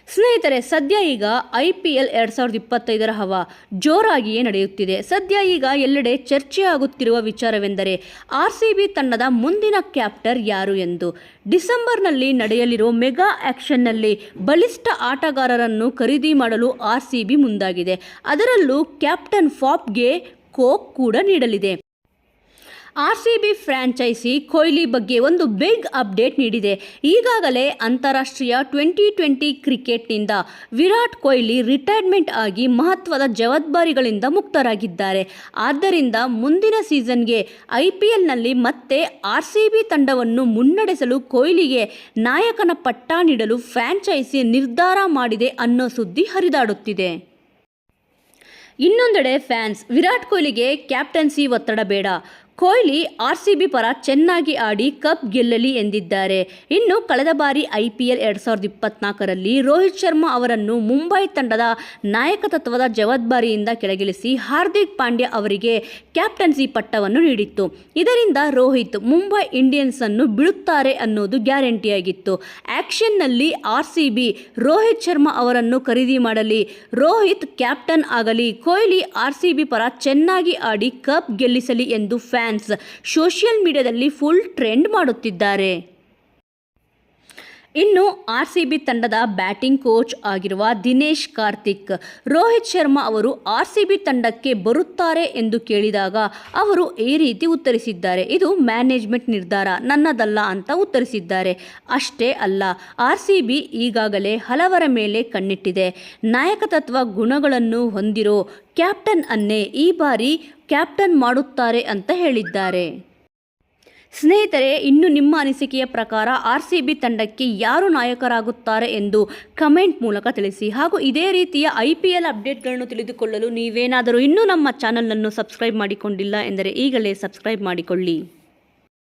ಸ್ನೇಹಿತರೆ, ಸದ್ಯ ಈಗ IPL 2025ರ ಹವಾ ಜೋರಾಗಿಯೇ ನಡೆಯುತ್ತಿದೆ. ಸದ್ಯ ಈಗ ಎಲ್ಲೆಡೆ ಚರ್ಚೆಯಾಗುತ್ತಿರುವ ವಿಚಾರವೆಂದರೆ RCB ತಂಡದ ಮುಂದಿನ ಕ್ಯಾಪ್ಟನ್ ಯಾರು ಎಂದು. ಡಿಸೆಂಬರ್ನಲ್ಲಿ ನಡೆಯಲಿರುವ ಮೆಗಾ ಆಕ್ಷನ್ನಲ್ಲಿ ಬಲಿಷ್ಠ ಆಟಗಾರರನ್ನು ಖರೀದಿ ಮಾಡಲು RCB ಮುಂದಾಗಿದೆ. ಅದರಲ್ಲೂ ಕ್ಯಾಪ್ಟನ್ ಫಾಫ್ಗೆ ಕೋಕ್ ಕೂಡ ನೀಡಲಿದೆ. RCB ಫ್ರಾಂಚೈಸಿ ಕೊಹ್ಲಿ ಬಗ್ಗೆ ಒಂದು ಬಿಗ್ ಅಪ್ಡೇಟ್ ನೀಡಿದೆ. ಈಗಾಗಲೇ ಅಂತಾರಾಷ್ಟ್ರೀಯ T20 ಕ್ರಿಕೆಟ್ನಿಂದ ವಿರಾಟ್ ಕೊಹ್ಲಿ ರಿಟೈರ್ಮೆಂಟ್ ಆಗಿ ಮಹತ್ವದ ಜವಾಬ್ದಾರಿಗಳಿಂದ ಮುಕ್ತರಾಗಿದ್ದಾರೆ. ಆದ್ದರಿಂದ ಮುಂದಿನ ಸೀಸನ್ಗೆ IPLನಲ್ಲಿ ಮತ್ತೆ RCB ತಂಡವನ್ನು ಮುನ್ನಡೆಸಲು ಕೊಹ್ಲಿಗೆ ನಾಯಕನ ಪಟ್ಟ ನೀಡಲು ಫ್ರಾಂಚೈಸಿ ನಿರ್ಧಾರ ಮಾಡಿದೆ ಅನ್ನೋ ಸುದ್ದಿ ಹರಿದಾಡುತ್ತಿದೆ. ಇನ್ನೊಂದೆಡೆ ಫ್ಯಾನ್ಸ್ ವಿರಾಟ್ ಕೊಹ್ಲಿಗೆ ಕ್ಯಾಪ್ಟನ್ಸಿ ಒತ್ತಡ ಬೇಡ, ಕೊಹ್ಲಿ RCB ಪರ ಚೆನ್ನಾಗಿ ಆಡಿ ಕಪ್ ಗೆಲ್ಲಲಿ ಎಂದಿದ್ದಾರೆ. ಇನ್ನು ಕಳೆದ ಬಾರಿ IPL 2024ರಲ್ಲಿ ರೋಹಿತ್ ಶರ್ಮಾ ಅವರನ್ನು ಮುಂಬೈ ತಂಡದ ನಾಯಕತ್ವದ ಜವಾಬ್ದಾರಿಯಿಂದ ಕೆಳಗಿಳಿಸಿ ಹಾರ್ದಿಕ್ ಪಾಂಡ್ಯ ಅವರಿಗೆ ಕ್ಯಾಪ್ಟನ್ಸಿ ಪಟ್ಟವನ್ನು ನೀಡಿತ್ತು. ಇದರಿಂದ ರೋಹಿತ್ ಮುಂಬೈ ಇಂಡಿಯನ್ಸ್ ಅನ್ನು ಬಿಡುತ್ತಾರೆ ಅನ್ನೋದು ಗ್ಯಾರಂಟಿಯಾಗಿತ್ತು. ಆಕ್ಷನ್ನಲ್ಲಿ RCB ರೋಹಿತ್ ಶರ್ಮಾ ಅವರನ್ನು ಖರೀದಿ ಮಾಡಲಿ, ರೋಹಿತ್ ಕ್ಯಾಪ್ಟನ್ ಆಗಲಿ, ಕೊಹ್ಲಿ RCB ಪರ ಚೆನ್ನಾಗಿ ಆಡಿ ಕಪ್ ಗೆಲ್ಲಿಸಲಿ ಎಂದು ಫ್ಯಾನ್ಸ್ ಸೋಷಿಯಲ್ ಮೀಡಿಯಾದಲ್ಲಿ ಫುಲ್ ಟ್ರೆಂಡ್ ಮಾಡುತ್ತಿದ್ದಾರೆ. ಇನ್ನು RCB ತಂಡದ ಬ್ಯಾಟಿಂಗ್ ಕೋಚ್ ಆಗಿರುವ ದಿನೇಶ್ ಕಾರ್ತಿಕ್ ರೋಹಿತ್ ಶರ್ಮಾ ಅವರು RCB ತಂಡಕ್ಕೆ ಬರುತ್ತಾರೆ ಎಂದು ಕೇಳಿದಾಗ ಅವರು ಈ ರೀತಿ ಉತ್ತರಿಸಿದ್ದಾರೆ. ಇದು ಮ್ಯಾನೇಜ್ಮೆಂಟ್ ನಿರ್ಧಾರ, ನನ್ನದಲ್ಲ ಅಂತ ಉತ್ತರಿಸಿದ್ದಾರೆ. ಅಷ್ಟೇ ಅಲ್ಲ, RCB ಈಗಾಗಲೇ ಹಲವರ ಮೇಲೆ ಕಣ್ಣಿಟ್ಟಿದೆ. ನಾಯಕತ್ವ ಗುಣಗಳನ್ನು ಹೊಂದಿರೋ ಕ್ಯಾಪ್ಟನ್ ಅನ್ನೇ ಈ ಬಾರಿ ಕ್ಯಾಪ್ಟನ್ ಮಾಡುತ್ತಾರೆ ಅಂತ ಹೇಳಿದ್ದಾರೆ. ಸ್ನೇಹಿತರೆ, ಇನ್ನು ನಿಮ್ಮ ಅನಿಸಿಕೆಯ ಪ್ರಕಾರ RCB ತಂಡಕ್ಕೆ ಯಾರು ನಾಯಕರಾಗುತ್ತಾರೆ ಎಂದು ಕಮೆಂಟ್ ಮೂಲಕ ತಿಳಿಸಿ. ಹಾಗೂ ಇದೇ ರೀತಿಯ IPL ಅಪ್ಡೇಟ್ಗಳನ್ನು ತಿಳಿದುಕೊಳ್ಳಲು ನೀವೇನಾದರೂ ಇನ್ನೂ ನಮ್ಮ ಚಾನಲನ್ನು ಸಬ್ಸ್ಕ್ರೈಬ್ ಮಾಡಿಕೊಂಡಿಲ್ಲ ಎಂದರೆ ಈಗಲೇ ಸಬ್ಸ್ಕ್ರೈಬ್ ಮಾಡಿಕೊಳ್ಳಿ.